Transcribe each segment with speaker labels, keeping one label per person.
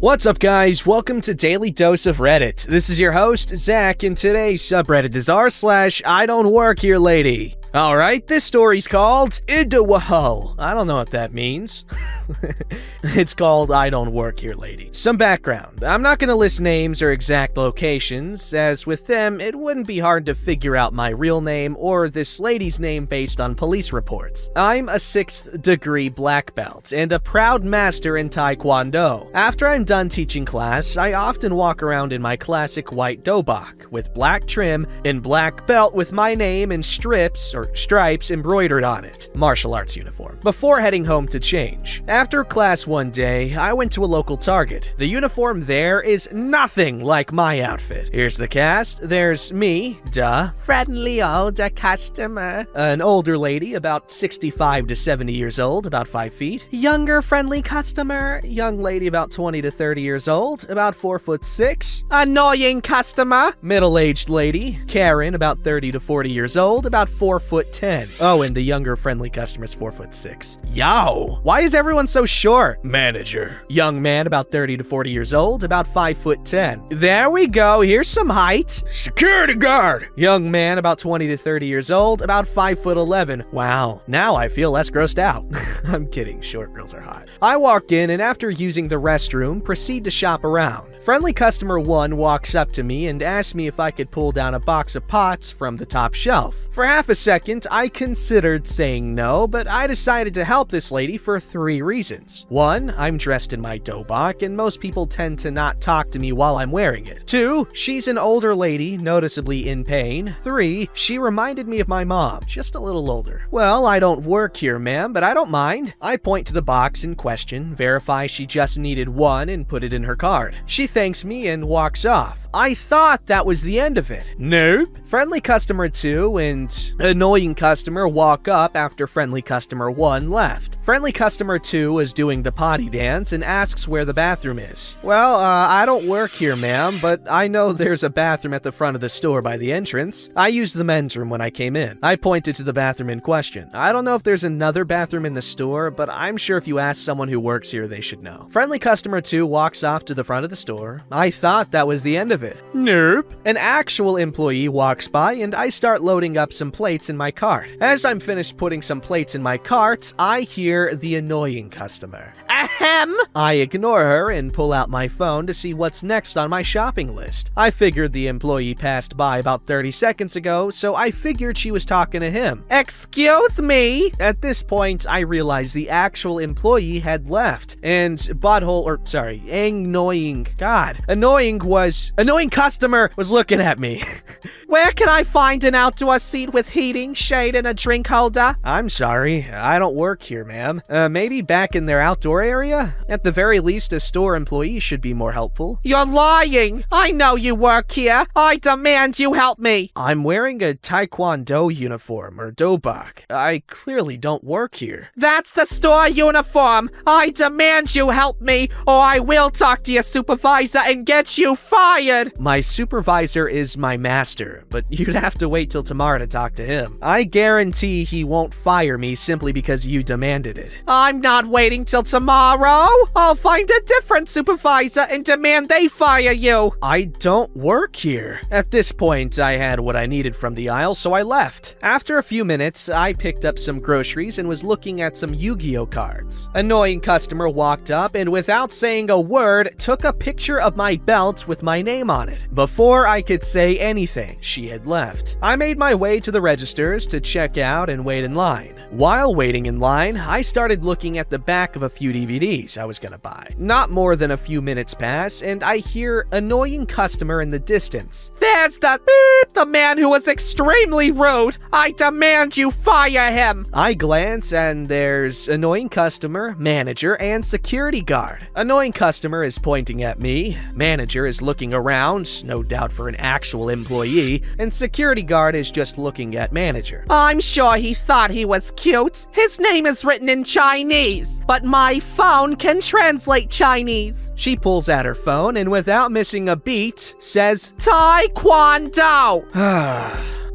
Speaker 1: What's up, guys? Welcome to Daily Dose of Reddit. This is your host, Zach, and today's subreddit is r/IDontWorkHereLady. Alright, this story's called IDontWorkHereLady. I don't know what that means. It's called IDontWorkHereLady. Some background. I'm not gonna list names or exact locations, as with them, it wouldn't be hard to figure out my real name or this lady's name based on police reports. I'm a 6th degree black belt and a proud master in Taekwondo. After I'm done teaching class, I often walk around in my classic white dobok with black trim and black belt with my name and stripes embroidered on it. Martial arts uniform. Before heading home to change. After class one day, I went to a local Target. The uniform there is nothing like my outfit. Here's the cast. There's me, friendly older customer. An older lady, about 65 to 70 years old, about 5 feet. Younger friendly customer, young lady about 20 to 30 years old, about 4'6". Annoying customer, middle-aged lady. Karen, about 30 to 40 years old, about 4'10". Oh, and the younger friendly customer's 4'6". Yow! Why is everyone so short? Manager. Young man about 30 to 40 years old, about 5'10". There we go, here's some height. Security guard. Young man about 20 to 30 years old, about 5'11". Wow, now I feel less grossed out. I'm kidding, short girls are hot. I walk in and after using the restroom, proceed to shop around. Friendly customer 1 walks up to me and asks me if I could pull down a box of pots from the top shelf. For half a second, I considered saying no, but I decided to help this lady for 3 reasons. 1, I'm dressed in my dobok, and most people tend to not talk to me while I'm wearing it. 2, she's an older lady, noticeably in pain. 3, she reminded me of my mom, just a little older. Well, I don't work here, ma'am, but I don't mind. I point to the box in question, verify she just needed 1, and put it in her card. She thanks me and walks off. I thought that was the end of it. Nope. Friendly customer 2 and annoying customer walk up after friendly customer 1 left. Friendly customer 2 is doing the potty dance and asks where the bathroom is. Well, I don't work here, ma'am, but I know there's a bathroom at the front of the store by the entrance. I used the men's room when I came in. I pointed to the bathroom in question. I don't know if there's another bathroom in the store, but I'm sure if you ask someone who works here, they should know. Friendly customer 2 walks off to the front of the store. I thought that was the end of it. Nope. An actual employee walks by and I start loading up some plates in my cart. As I'm finished putting some plates in my cart, I hear the annoying customer. Ahem! I ignore her and pull out my phone to see what's next on my shopping list. I figured the employee passed by about 30 seconds ago, so I figured she was talking to him. Excuse me? At this point, I realized the actual employee had left, and annoying customer was looking at me. Where can I find an outdoor seat with heating, shade, and a drink holder? I'm sorry, I don't work here, ma'am. Maybe back in their outdoor area? At the very least, a store employee should be more helpful. You're lying! I know you work here! I demand you help me! I'm wearing a Taekwondo uniform, or dobok. I clearly don't work here. That's the store uniform! I demand you help me, or I will talk to your supervisor and get you fired! My supervisor is my master, but you'd have to wait till tomorrow to talk to him. I guarantee he won't fire me simply because you demanded it. I'm not waiting till tomorrow! I'll find a different supervisor and demand they fire you! I don't work here. At this point, I had what I needed from the aisle, so I left. After a few minutes, I picked up some groceries and was looking at some Yu-Gi-Oh cards. Annoying customer walked up and without saying a word, took a picture of my belt with my name on it. Before I could say anything, she had left. I made my way to the registers to check out and wait in line. While waiting in line, I started looking at the back of a few DVDs I was gonna buy. Not more than a few minutes pass, and I hear annoying customer in the distance. There's the man who was extremely rude. I demand you fire him. I glance and there's annoying customer, manager, and security guard. Annoying customer is pointing at me. Manager is looking around, no doubt for an actual employee, and security guard is just looking at manager. I'm sure he thought he was cute. His name is written in Chinese, but my phone can translate Chinese. She pulls out her phone and without missing a beat, says, Taekwondo!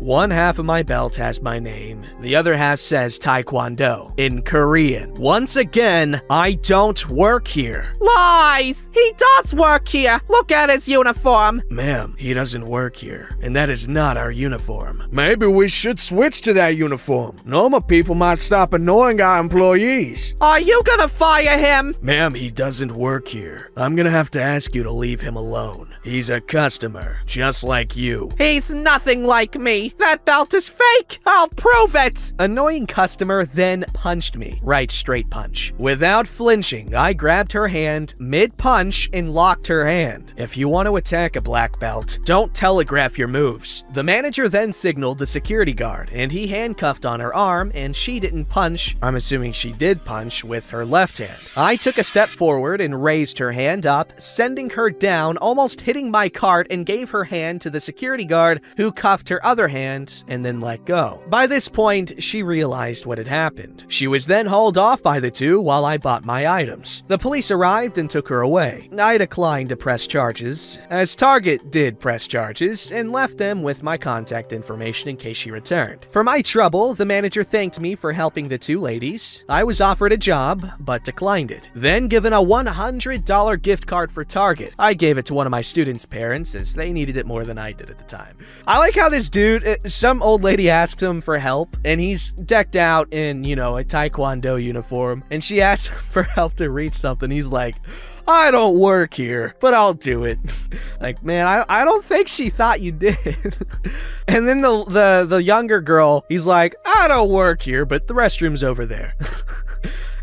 Speaker 1: One half of my belt has my name. The other half says Taekwondo in Korean. Once again, I don't work here.
Speaker 2: Lies! He does work here. Look at his uniform.
Speaker 1: Ma'am, he doesn't work here, and that is not our uniform.
Speaker 3: Maybe we should switch to that uniform. Normal people might stop annoying our employees.
Speaker 2: Are you gonna fire him?
Speaker 1: Ma'am, he doesn't work here. I'm gonna have to ask you to leave him alone. He's a customer, just like you.
Speaker 2: He's nothing like me. That belt is fake. I'll prove it.
Speaker 1: Annoying customer then punched me. Right straight punch. Without flinching, I grabbed her hand mid-punch and locked her hand. If you want to attack a black belt, don't telegraph your moves. The manager then signaled the security guard, and he handcuffed on her arm, and she didn't punch. I'm assuming she did punch with her left hand. I took a step forward and raised her hand up, sending her down, almost hitting my cart, and gave her hand to the security guard, who cuffed her other hand and then let go. By this point, she realized what had happened. She was then hauled off by the two while I bought my items. The police arrived and took her away. I declined to press charges, as Target did press charges, and left them with my contact information in case she returned. For my trouble, the manager thanked me for helping the two ladies. I was offered a job, but declined it. Then given a $100 gift card for Target. I gave it to one of my students' parents, as they needed it more than I did at the time. I like how this dude, some old lady asked him for help, and he's decked out in, a Taekwondo uniform, and she asked him for help to reach something. He's like, I don't work here, but I'll do it. Like, man, I don't think she thought you did. And then the younger girl, he's like, I don't work here, but the restroom's over there.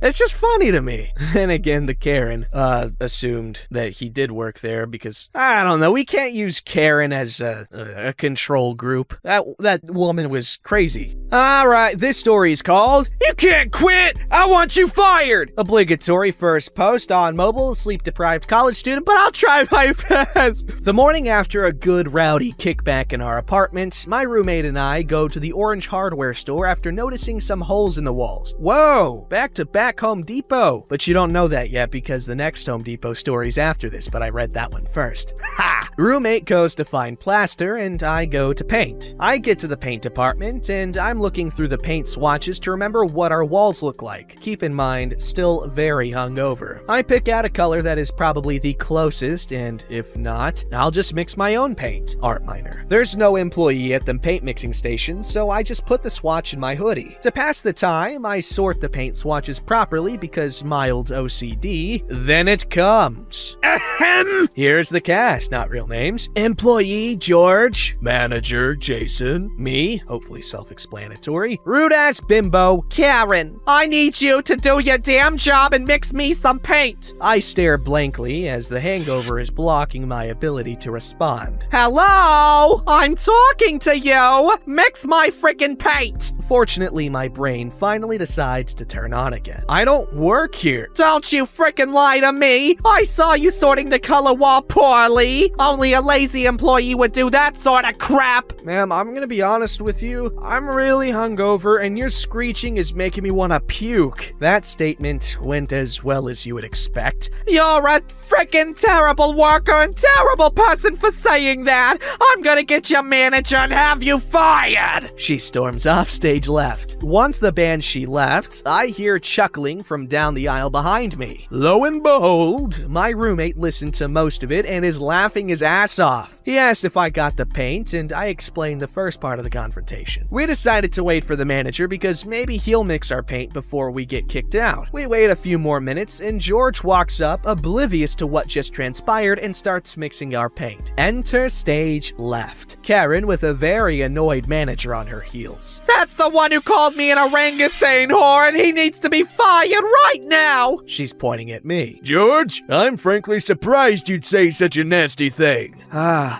Speaker 1: It's just funny to me. And again, the Karen assumed that he did work there because, I don't know, we can't use Karen as a control group. That woman was crazy. All right, this story is called You Can't Quit! I Want You Fired! Obligatory first post on mobile, sleep-deprived college student, but I'll try my best. The morning after a good rowdy kickback in our apartment, my roommate and I go to the Orange Hardware store after noticing some holes in the walls. Whoa, back-to-back Home Depot. But you don't know that yet because the next Home Depot story's after this, but I read that one first. Ha! Roommate goes to find plaster and I go to paint. I get to the paint department and I'm looking through the paint swatches to remember what our walls look like. Keep in mind, still very hungover. I pick out a color that is probably the closest, and if not, I'll just mix my own paint. Art minor. There's no employee at the paint mixing station, so I just put the swatch in my hoodie. To pass the time, I sort the paint swatches properly because mild OCD. Then it comes. Ahem! Here's the cast, not real names. Employee George. Manager Jason. Me, hopefully self-explanatory. Rude-ass bimbo
Speaker 2: Karen, I need you to do your damn job and mix me some paint.
Speaker 1: I stare blankly as the hangover is blocking my ability to respond.
Speaker 2: Hello? I'm talking to you. Mix my freaking paint.
Speaker 1: Fortunately, my brain finally decides to turn on again. I don't work here.
Speaker 2: Don't you freaking lie to me. I saw you sorting the color wall poorly. Only a lazy employee would do that sort of crap.
Speaker 1: Ma'am, I'm gonna be honest with you. I'm really hungover and your screeching is making me want to puke. That statement went as well as you would expect.
Speaker 2: You're a freaking terrible worker and terrible person for saying that. I'm gonna get your manager and have you fired.
Speaker 1: She storms off stage left. Once the banshee left, I hear chuckling from down the aisle behind me. Lo and behold, my roommate listened to most of it and is laughing his ass off. He asked if I got the paint, and I explained the first part of the confrontation. We decided to wait for the manager because maybe he'll mix our paint before we get kicked out. We wait a few more minutes, and George walks up, oblivious to what just transpired, and starts mixing our paint. Enter stage left. Karen with a very annoyed manager on her heels.
Speaker 2: That's the one who called me an orangutan whore, and he needs to be fired right now.
Speaker 1: She's pointing at me.
Speaker 3: George, I'm frankly surprised you'd say such a nasty thing.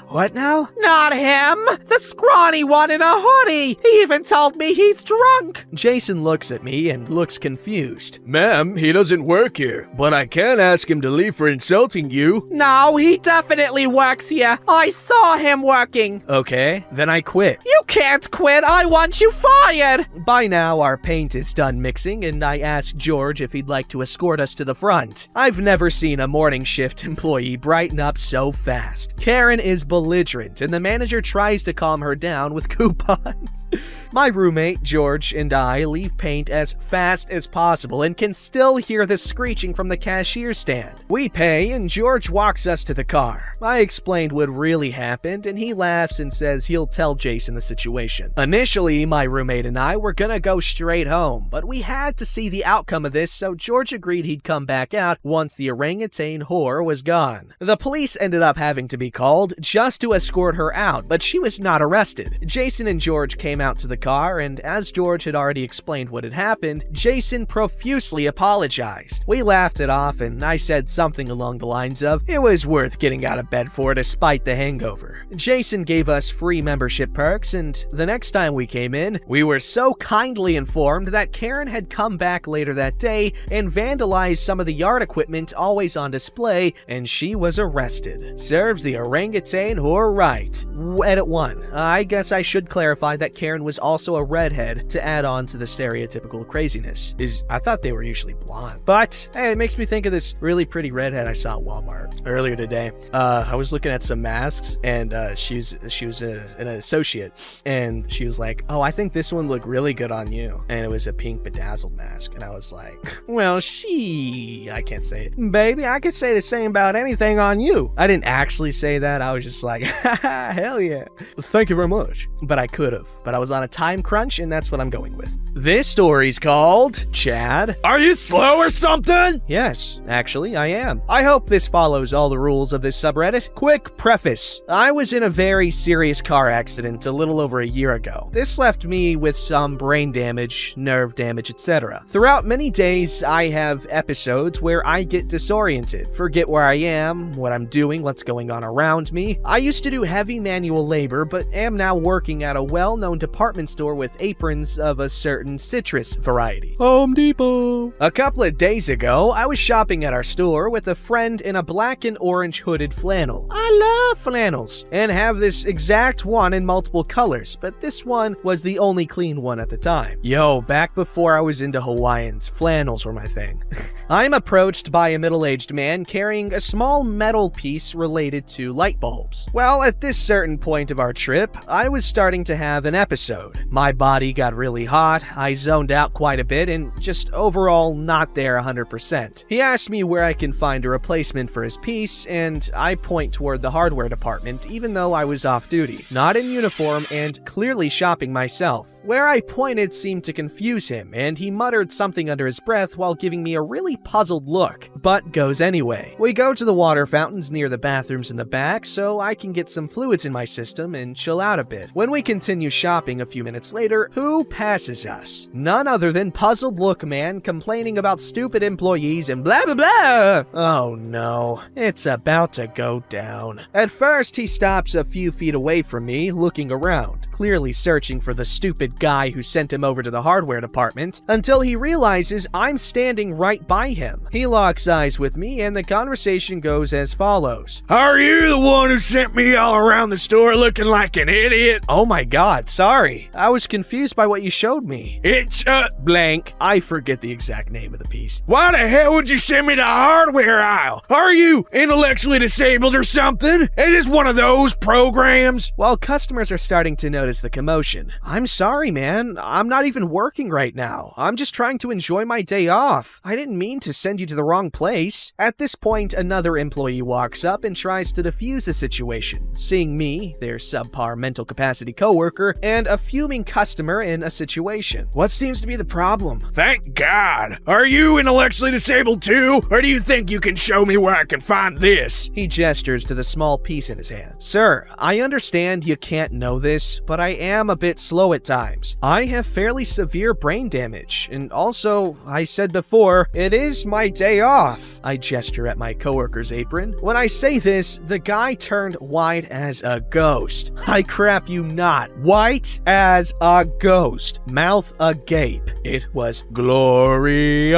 Speaker 1: What now?
Speaker 2: Not him. The scrawny one in a hoodie. He even told me he's drunk.
Speaker 1: Jason looks at me and looks confused.
Speaker 3: Ma'am, he doesn't work here, but I can't ask him to leave for insulting you.
Speaker 2: No, he definitely works here. I saw him working.
Speaker 1: Okay, then I quit.
Speaker 2: You can't quit. I want you fired.
Speaker 1: By now, our paint is done mixing, and I asked George if he'd like to escort us to the front. I've never seen a morning shift employee brighten up so fast. fast. Karen is belligerent, and the manager tries to calm her down with coupons. My roommate, George, and I leave paint as fast as possible and can still hear the screeching from the cashier stand. We pay, and George walks us to the car. I explained what really happened, and he laughs and says he'll tell Jason the situation. Initially, my roommate and I were gonna go straight home, but we had to see the outcome of this, so George agreed he'd come back out once the orangutan whore was gone. The police ended up having to be called just to escort her out, but she was not arrested. Jason and George came out to the car, and as George had already explained what had happened, Jason profusely apologized. We laughed it off, and I said something along the lines of, it was worth getting out of bed for despite the hangover. Jason gave us free membership perks, and the next time we came in, we were so kindly informed that Karen had come back later that day and vandalized some of the yard equipment always on display, and she was arrested. Serves the orangutan whore right. Edit 1. I guess I should clarify that Karen was also a redhead to add on to the stereotypical craziness. I thought they were usually blonde. But, hey, it makes me think of this really pretty redhead I saw at Walmart earlier today. I was looking at some masks, and she was an associate, and she was like, oh, I think this one looked really good on you. And it was a pink bedazzled mask, and I was like, well, I can't say it. Baby, I could say the same about anything on you. I didn't actually say that. I was just like, hell yeah. Thank you very much. But I could have. But I was on a time crunch, and that's what I'm going with. This story's called Chad.
Speaker 3: Are you slow or something?
Speaker 1: Yes, actually, I am. I hope this follows all the rules of this subreddit. Quick preface. I was in a very serious car accident a little over a year ago. This left me with some brain damage, nerve damage, etc. Throughout many days, I have episodes where I get disoriented, forget where I am, what I'm doing, what's going on around me. I used to do heavy manual labor, but am now working at a well-known department store with aprons of a certain citrus variety. Home Depot. A couple of days ago, I was shopping at our store with a friend in a black and orange hooded flannel. I love flannels and have this exact one in multiple colors, but this one was the only clean one at the time. Yo, back before I was into Hawaiians, flannels were my thing. I'm approached by a middle-aged man carrying a small metal piece related to light bulbs. Well, at this certain point of our trip, I was starting to have an episode. My body got really hot, I zoned out quite a bit, and just overall not there 100%. He asked me where I can find a replacement for his piece, and I point toward the hardware department even though I was off duty, not in uniform and clearly shopping myself. Where I pointed seemed to confuse him, and he muttered something under his breath while giving me a really puzzled look, but goes anyway. We go to the water fountains near the bathrooms in the back so I can get some fluids in my system and chill out a bit. When we continue shopping a few minutes later, who passes us? None other than puzzled look man complaining about stupid employees and blah blah blah. Oh no, it's about to go down. At first, he stops a few feet away from me, looking around, clearly searching for the stupid guy who sent him over to the hardware department, until he realizes I'm standing right by him. He locks eyes with me, and the conversation goes as follows.
Speaker 3: Are you the one who sent me all around the store looking like an idiot?
Speaker 1: Oh my god, sorry. I was confused by what you showed me.
Speaker 3: It's
Speaker 1: blank. I forget the exact name of the piece.
Speaker 3: Why the hell would you send me to the hardware aisle? Are you intellectually disabled or something? Is this one of those programs?
Speaker 1: While customers are starting to notice the commotion, I'm sorry, man. I'm not even working right now. I'm just trying to enjoy my day off. I didn't mean to send you to the wrong place. At this point, another employee walks up and tries to defuse the situation, seeing me, their subpar mental capacity coworker, and a fuming customer in a situation. What seems to be the problem?
Speaker 3: Thank God. Are you intellectually disabled too? Or do you think you can show me where I can find this?
Speaker 1: He gestures to the small piece in his hand. Sir, I understand you can't know this, but I am a bit slow at times. I have fairly severe brain damage, and also, I said before, it is my day off. I gesture at my coworker's apron. When I say this, the guy turned white as a ghost. I crap you not. White as a ghost. Mouth agape. It was glorious.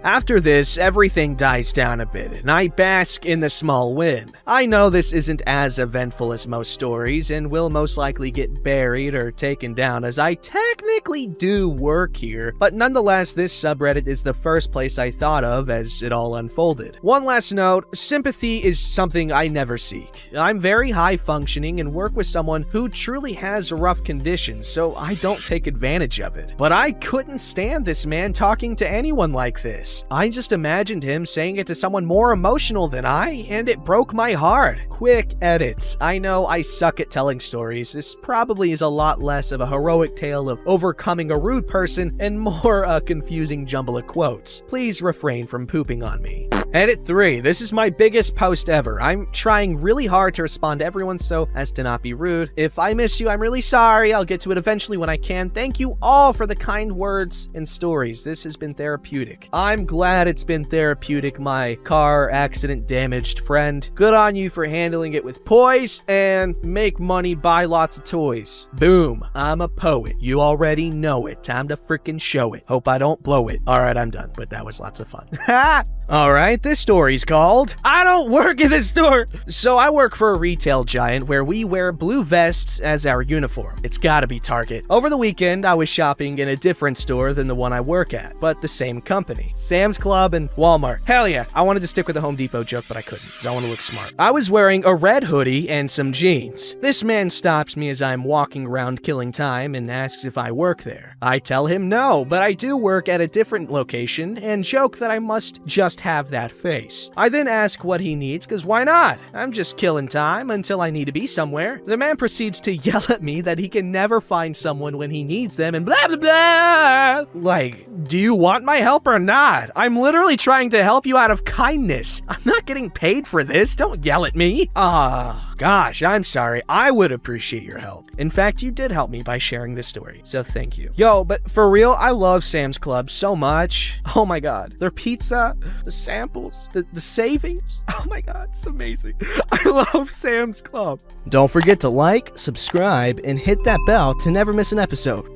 Speaker 1: After this, everything dies down a bit, and I bask in the small win. I know this isn't as eventful as most stories, and will most likely get buried or taken down as I technically do work here, but nonetheless, this subreddit is the first place I thought of of as it all unfolded. One last note, sympathy is something I never seek. I'm very high functioning and work with someone who truly has rough conditions, so I don't take advantage of it. But I couldn't stand this man talking to anyone like this. I just imagined him saying it to someone more emotional than I, and it broke my heart. Quick edits. I know I suck at telling stories. This probably is a lot less of a heroic tale of overcoming a rude person and more a confusing jumble of quotes. Please refrain from pooping on me. Edit 3. This is my biggest post ever. I'm trying really hard to respond to everyone so as to not be rude. If I miss you, I'm really sorry. I'll get to it eventually when I can. Thank you all for the kind words and stories. This has been therapeutic. I'm glad it's been therapeutic, my car accident damaged friend. Good on you for handling it with poise, and make money, buy lots of toys. Boom. I'm a poet. You already know it. Time to freaking show it. Hope I don't blow it. Alright, I'm done, but that was lots of fun. Ha! Alright, this story's called I Don't Work at This Store. So I work for a retail giant where we wear blue vests as our uniform. It's gotta be Target. Over the weekend, I was shopping in a different store than the one I work at, but the same company. Sam's Club and Walmart. Hell yeah, I wanted to stick with the Home Depot joke, but I couldn't, because I want to look smart. I was wearing a red hoodie and some jeans. This man stops me as I'm walking around killing time and asks if I work there. I tell him no, but I do work at a different location and joke that I must just have that face. I then ask what he needs, because why not? I'm just killing time until I need to be somewhere. The man proceeds to yell at me that he can never find someone when he needs them and blah blah blah. Like, do you want my help or not? I'm literally trying to help you out of kindness. I'm not getting paid for this. Don't yell at me. Gosh, I'm sorry. I would appreciate your help. In fact, you did help me by sharing this story, so thank you. Yo, but for real, I love Sam's Club so much. Oh my god. Their pizza, the samples, the savings. Oh my god, it's amazing. I love Sam's Club. Don't forget to like, subscribe, and hit that bell to never miss an episode.